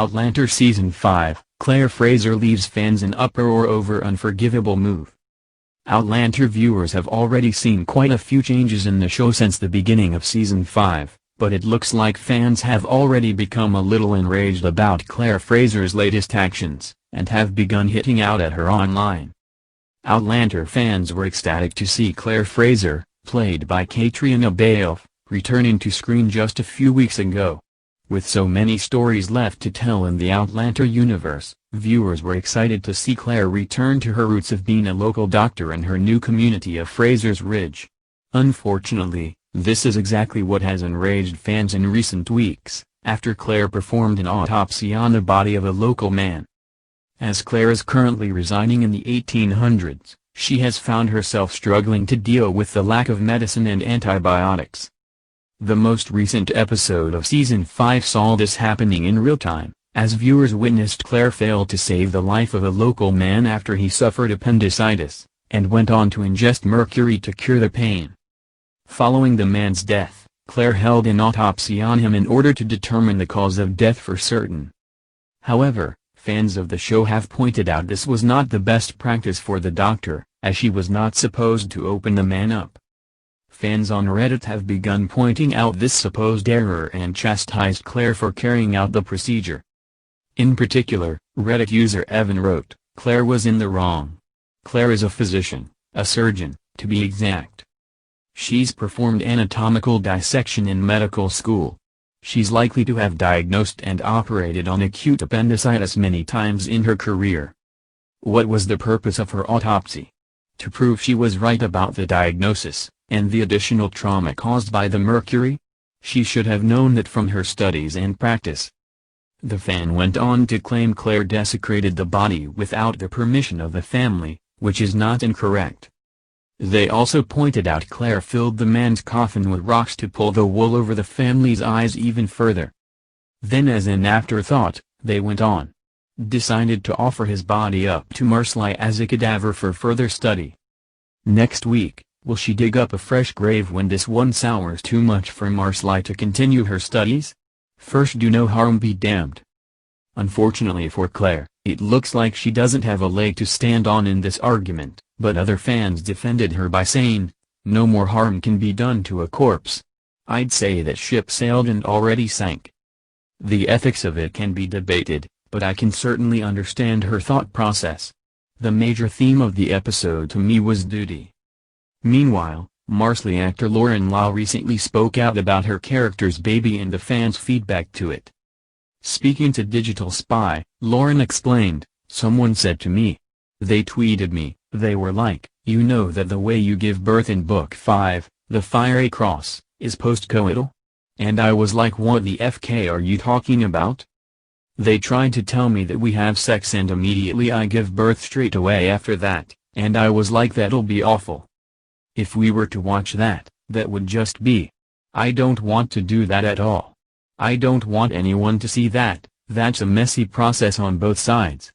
Outlander Season 5, Claire Fraser leaves fans in uproar over unforgivable move. Outlander viewers have already seen quite a few changes in the show since the beginning of Season 5, but it looks like fans have already become a little enraged about Claire Fraser's latest actions, and have begun hitting out at her online. Outlander fans were ecstatic to see Claire Fraser, played by Katrina Balfe, returning to screen just a few weeks ago. With so many stories left to tell in the Outlander universe, viewers were excited to see Claire return to her roots of being a local doctor in her new community of Fraser's Ridge. Unfortunately, this is exactly what has enraged fans in recent weeks, after Claire performed an autopsy on the body of a local man. As Claire is currently residing in the 1800s, she has found herself struggling to deal with the lack of medicine and antibiotics. The most recent episode of Season 5 saw this happening in real time, as viewers witnessed Claire fail to save the life of a local man after he suffered appendicitis, and went on to ingest mercury to cure the pain. Following the man's death, Claire held an autopsy on him in order to determine the cause of death for certain. However, fans of the show have pointed out this was not the best practice for the doctor, as she was not supposed to open the man up. Fans on Reddit have begun pointing out this supposed error and chastised Claire for carrying out the procedure. In particular, Reddit user Evan wrote, "Claire was in the wrong. Claire is a physician, a surgeon, to be exact. She's performed anatomical dissection in medical school. She's likely to have diagnosed and operated on acute appendicitis many times in her career. What was the purpose of her autopsy? To prove she was right about the diagnosis, and the additional trauma caused by the mercury? She should have known that from her studies and practice." The fan went on to claim Claire desecrated the body without the permission of the family, which is not incorrect. They also pointed out Claire filled the man's coffin with rocks to pull the wool over the family's eyes even further. Then, as an afterthought, they went on. Decided to offer his body up to Marsley as a cadaver for further study. Next week, will she dig up a fresh grave when this one sours too much for Marsley to continue her studies? First do no harm be damned. Unfortunately for Claire, it looks like she doesn't have a leg to stand on in this argument, but other fans defended her by saying, "No more harm can be done to a corpse. I'd say that ship sailed and already sank." The ethics of it can be debated, but I can certainly understand her thought process. The major theme of the episode to me was duty. Meanwhile, Marsley actor Lauren Law recently spoke out about her character's baby and the fans' feedback to it. Speaking to Digital Spy, Lauren explained, "Someone said to me. They tweeted me, they were like, you know that the way you give birth in Book 5, the Fiery Cross, is post-coital? And I was like, what the FK are you talking about? They tried to tell me that we have sex and immediately I give birth straight away after that, and I was like, that'll be awful. If we were to watch that, that would just be. I don't want to do that at all. I don't want anyone to see that. That's a messy process on both sides."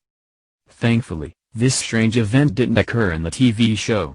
Thankfully, this strange event didn't occur in the TV show.